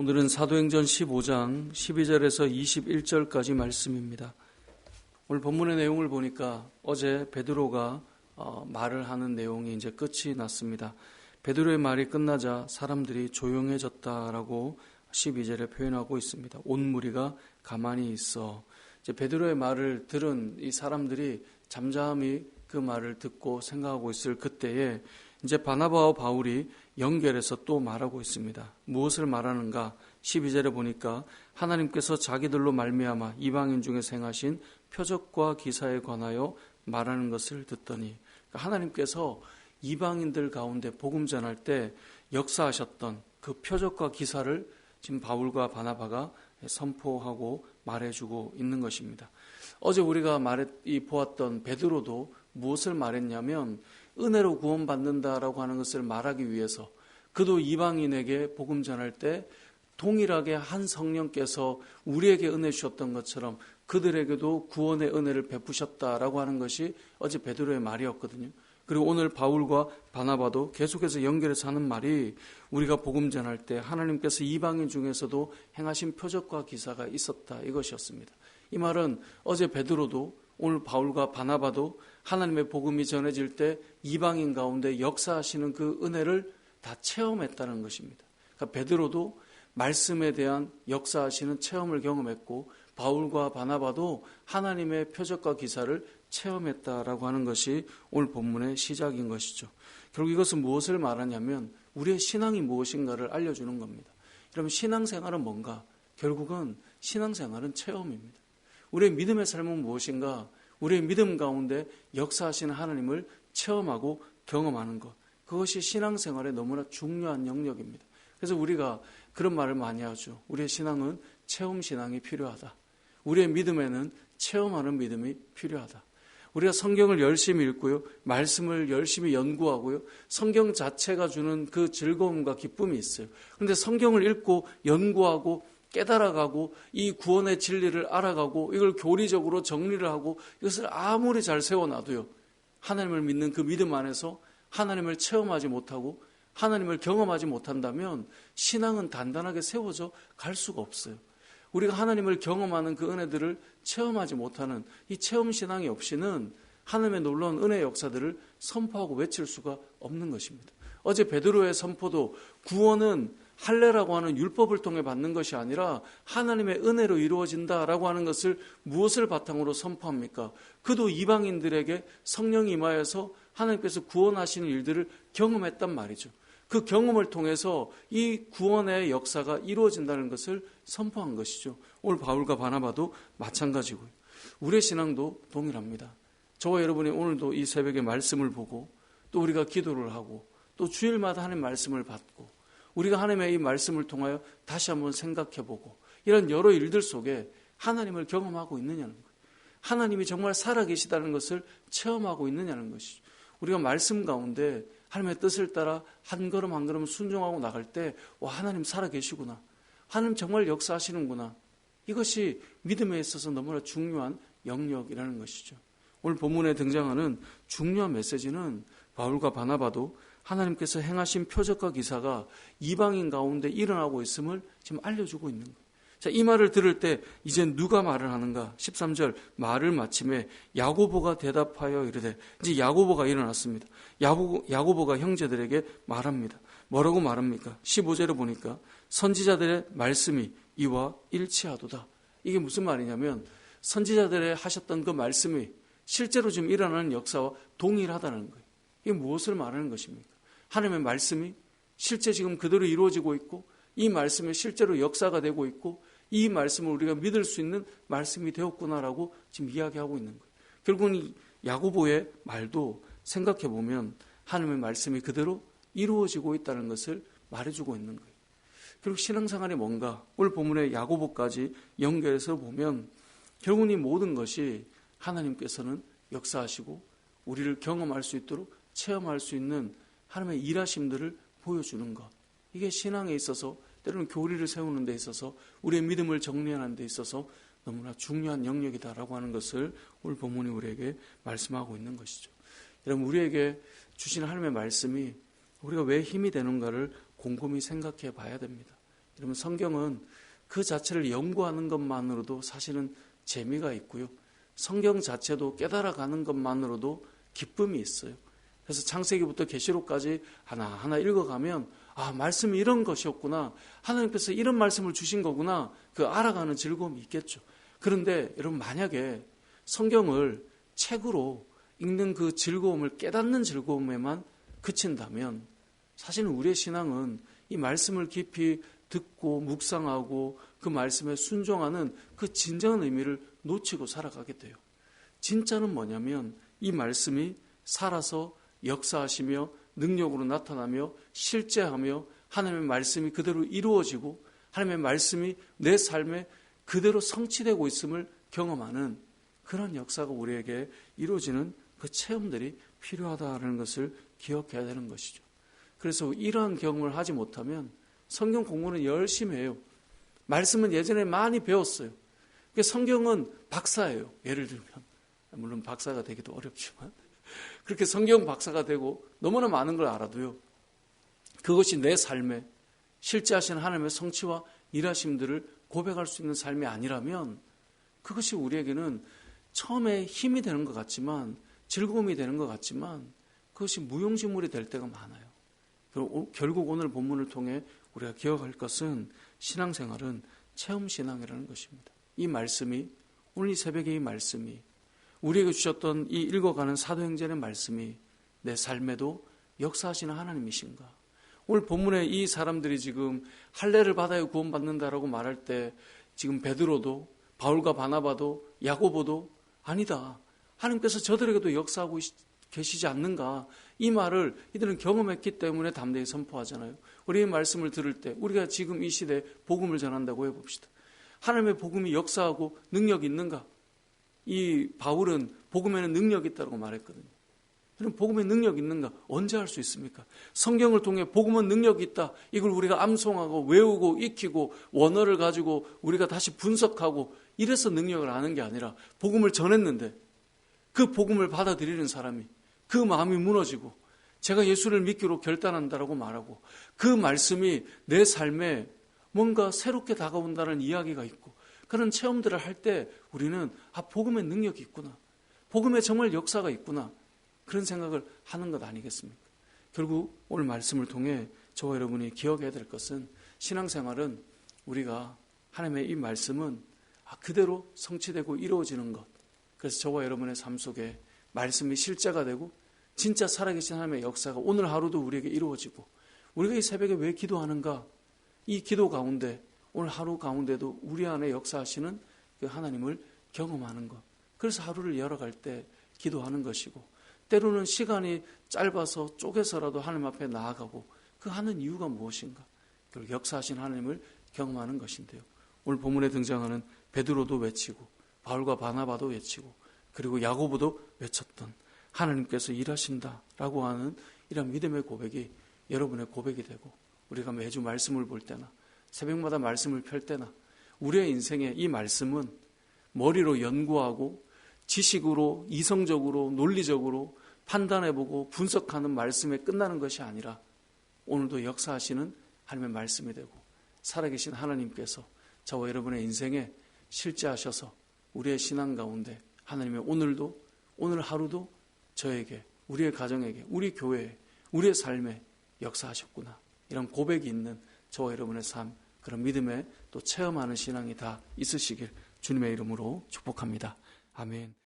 오늘은 사도행전 15장 12절에서 21절까지 말씀입니다. 오늘 본문의 내용을 보니까 어제 베드로가 말을 하는 내용이 이제 끝이 났습니다. 베드로의 말이 끝나자 사람들이 조용해졌다라고 12절에 표현하고 있습니다. 온 무리가 가만히 있어. 이제 베드로의 말을 들은 이 사람들이 잠잠히 그 말을 듣고 생각하고 있을 그때에 이제 바나바와 바울이 연결해서 또 말하고 있습니다. 무엇을 말하는가? 12절에 보니까 하나님께서 자기들로 말미암아 이방인 중에서 행하신 표적과 기사에 관하여 말하는 것을 듣더니, 그러니까 하나님께서 이방인들 가운데 복음 전할 때 역사하셨던 그 표적과 기사를 지금 바울과 바나바가 선포하고 말해주고 있는 것입니다. 어제 우리가 보았던 베드로도 무엇을 말했냐면 은혜로 구원받는다라고 하는 것을 말하기 위해서 그도 이방인에게 복음 전할 때 동일하게 한 성령께서 우리에게 은혜 주셨던 것처럼 그들에게도 구원의 은혜를 베푸셨다라고 하는 것이 어제 베드로의 말이었거든요. 그리고 오늘 바울과 바나바도 계속해서 연결해서 하는 말이 우리가 복음 전할 때 하나님께서 이방인 중에서도 행하신 표적과 기사가 있었다, 이것이었습니다. 이 말은 어제 베드로도 오늘 바울과 바나바도 하나님의 복음이 전해질 때 이방인 가운데 역사하시는 그 은혜를 다 체험했다는 것입니다. 그러니까 베드로도 말씀에 대한 역사하시는 체험을 경험했고 바울과 바나바도 하나님의 표적과 기사를 체험했다라고 하는 것이 오늘 본문의 시작인 것이죠. 결국 이것은 무엇을 말하냐면 우리의 신앙이 무엇인가를 알려주는 겁니다. 그럼 신앙생활은 뭔가? 결국은 신앙생활은 체험입니다. 우리의 믿음의 삶은 무엇인가? 우리의 믿음 가운데 역사하시는 하나님을 체험하고 경험하는 것. 그것이 신앙생활의 너무나 중요한 영역입니다. 그래서 우리가 그런 말을 많이 하죠. 우리의 신앙은 체험신앙이 필요하다. 우리의 믿음에는 체험하는 믿음이 필요하다. 우리가 성경을 열심히 읽고요, 말씀을 열심히 연구하고요, 성경 자체가 주는 그 즐거움과 기쁨이 있어요. 그런데 성경을 읽고 연구하고 깨달아가고 이 구원의 진리를 알아가고 이걸 교리적으로 정리를 하고 이것을 아무리 잘 세워놔도요, 하나님을 믿는 그 믿음 안에서 하나님을 체험하지 못하고 하나님을 경험하지 못한다면 신앙은 단단하게 세워져 갈 수가 없어요. 우리가 하나님을 경험하는 그 은혜들을 체험하지 못하는 이 체험신앙이 없이는 하나님의 놀라운 은혜의 역사들을 선포하고 외칠 수가 없는 것입니다. 어제 베드로의 선포도 구원은 할례라고 하는 율법을 통해 받는 것이 아니라 하나님의 은혜로 이루어진다라고 하는 것을 무엇을 바탕으로 선포합니까? 그도 이방인들에게 성령이 임하여서 하나님께서 구원하시는 일들을 경험했단 말이죠. 그 경험을 통해서 이 구원의 역사가 이루어진다는 것을 선포한 것이죠. 오늘 바울과 바나바도 마찬가지고요. 우리의 신앙도 동일합니다. 저와 여러분이 오늘도 이 새벽에 말씀을 보고 또 우리가 기도를 하고 또 주일마다 하나님 말씀을 받고 우리가 하나님의 이 말씀을 통하여 다시 한번 생각해보고 이런 여러 일들 속에 하나님을 경험하고 있느냐는 거예요. 하나님이 정말 살아계시다는 것을 체험하고 있느냐는 것이죠. 우리가 말씀 가운데 하나님의 뜻을 따라 한 걸음 한 걸음 순종하고 나갈 때 하나님 살아계시구나. 하나님 정말 역사하시는구나. 이것이 믿음에 있어서 너무나 중요한 영역이라는 것이죠. 오늘 본문에 등장하는 중요한 메시지는 바울과 바나바도 하나님께서 행하신 표적과 기사가 이방인 가운데 일어나고 있음을 지금 알려주고 있는 거예요. 자, 이 말을 들을 때 이제 누가 말을 하는가? 13절 말을 마침에 야고보가 대답하여 이르되, 이제 야고보가 일어났습니다. 야고보가 형제들에게 말합니다. 뭐라고 말합니까? 15절에 보니까 선지자들의 말씀이 이와 일치하도다. 이게 무슨 말이냐면 선지자들의 하셨던 그 말씀이 실제로 지금 일어나는 역사와 동일하다는 거예요. 이게 무엇을 말하는 것입니까? 하나님의 말씀이 실제 지금 그대로 이루어지고 있고 이 말씀이 실제로 역사가 되고 있고 이 말씀을 우리가 믿을 수 있는 말씀이 되었구나라고 지금 이야기하고 있는 거예요. 결국은 이 야고보의 말도 생각해 보면 하나님의 말씀이 그대로 이루어지고 있다는 것을 말해주고 있는 거예요. 결국 신앙생활이 뭔가 오늘 본문의 야고보까지 연결해서 보면 결국은 이 모든 것이 하나님께서는 역사하시고 우리를 경험할 수 있도록 체험할 수 있는 하나님의 일하심들을 보여주는 것. 이게 신앙에 있어서 때로는 교리를 세우는 데 있어서 우리의 믿음을 정리하는 데 있어서 너무나 중요한 영역이다라고 하는 것을 오늘 본문이 우리에게 말씀하고 있는 것이죠. 여러분, 우리에게 주신 하나님의 말씀이 우리가 왜 힘이 되는가를 곰곰이 생각해 봐야 됩니다. 여러분, 성경은 그 자체를 연구하는 것만으로도 사실은 재미가 있고요. 성경 자체도 깨달아가는 것만으로도 기쁨이 있어요. 그래서 창세기부터 계시록까지 하나하나 읽어가면 말씀이 이런 것이었구나. 하나님께서 이런 말씀을 주신 거구나. 그 알아가는 즐거움이 있겠죠. 그런데 여러분, 만약에 성경을 책으로 읽는 그 즐거움을 깨닫는 즐거움에만 그친다면 사실은 우리의 신앙은 이 말씀을 깊이 듣고 묵상하고 그 말씀에 순종하는 그 진정한 의미를 놓치고 살아가게 돼요. 진짜는 뭐냐면 이 말씀이 살아서 역사하시며 능력으로 나타나며 실제하며 하나님의 말씀이 그대로 이루어지고 하나님의 말씀이 내 삶에 그대로 성취되고 있음을 경험하는 그런 역사가 우리에게 이루어지는 그 체험들이 필요하다는 것을 기억해야 되는 것이죠. 그래서 이러한 경험을 하지 못하면 성경 공부는 열심히 해요. 말씀은 예전에 많이 배웠어요. 성경은 박사예요. 예를 들면 물론 박사가 되기도 어렵지만 그렇게 성경 박사가 되고 너무나 많은 걸 알아도요, 그것이 내 삶에 실제 하시는 하나님의 성취와 일하심들을 고백할 수 있는 삶이 아니라면 그것이 우리에게는 처음에 힘이 되는 것 같지만, 즐거움이 되는 것 같지만 그것이 무용지물이 될 때가 많아요. 결국 오늘 본문을 통해 우리가 기억할 것은 신앙생활은 체험신앙이라는 것입니다. 이 말씀이, 오늘 이 새벽에 이 말씀이, 우리에게 주셨던 이 읽어가는 사도행전의 말씀이 내 삶에도 역사하시는 하나님이신가? 오늘 본문에 이 사람들이 지금 할례를 받아야 구원받는다라고 말할 때 지금 베드로도 바울과 바나바도 야고보도 아니다, 하나님께서 저들에게도 역사하고 계시지 않는가, 이 말을 이들은 경험했기 때문에 담대히 선포하잖아요. 우리의 말씀을 들을 때 우리가 지금 이 시대에 복음을 전한다고 해봅시다. 하나님의 복음이 역사하고 능력이 있는가? 이 바울은 복음에는 능력이 있다고 말했거든요. 그럼 복음에 능력이 있는가? 언제 할 수 있습니까? 성경을 통해 복음은 능력이 있다, 이걸 우리가 암송하고 외우고 익히고 원어를 가지고 우리가 다시 분석하고 이래서 능력을 아는 게 아니라, 복음을 전했는데 그 복음을 받아들이는 사람이 그 마음이 무너지고 제가 예수를 믿기로 결단한다라고 말하고 그 말씀이 내 삶에 뭔가 새롭게 다가온다는 이야기가 있고 그런 체험들을 할 때 우리는 복음의 능력이 있구나, 복음에 정말 역사가 있구나, 그런 생각을 하는 것 아니겠습니까? 결국 오늘 말씀을 통해 저와 여러분이 기억해야 될 것은, 신앙생활은 우리가 하나님의 이 말씀은 그대로 성취되고 이루어지는 것, 그래서 저와 여러분의 삶 속에 말씀이 실제가 되고 진짜 살아계신 하나님의 역사가 오늘 하루도 우리에게 이루어지고, 우리가 이 새벽에 왜 기도하는가? 이 기도 가운데 오늘 하루 가운데도 우리 안에 역사하시는 그 하나님을 경험하는 것, 그래서 하루를 열어갈 때 기도하는 것이고, 때로는 시간이 짧아서 쪼개서라도 하나님 앞에 나아가고 그 하는 이유가 무엇인가? 결국 역사하신 하나님을 경험하는 것인데요. 오늘 본문에 등장하는 베드로도 외치고 바울과 바나바도 외치고 그리고 야고보도 외쳤던 하나님께서 일하신다라고 하는 이런 믿음의 고백이 여러분의 고백이 되고, 우리가 매주 말씀을 볼 때나 새벽마다 말씀을 펼 때나 우리의 인생에 이 말씀은 머리로 연구하고 지식으로 이성적으로 논리적으로 판단해보고 분석하는 말씀에 끝나는 것이 아니라 오늘도 역사하시는 하나님의 말씀이 되고 살아계신 하나님께서 저와 여러분의 인생에 실제하셔서 우리의 신앙 가운데 하나님의 오늘도, 오늘 하루도 저에게, 우리의 가정에게, 우리 교회에, 우리의 삶에 역사하셨구나, 이런 고백이 있는 저와 여러분의 삶, 그런 믿음에 또 체험하는 신앙이 다 있으시길 주님의 이름으로 축복합니다. 아멘.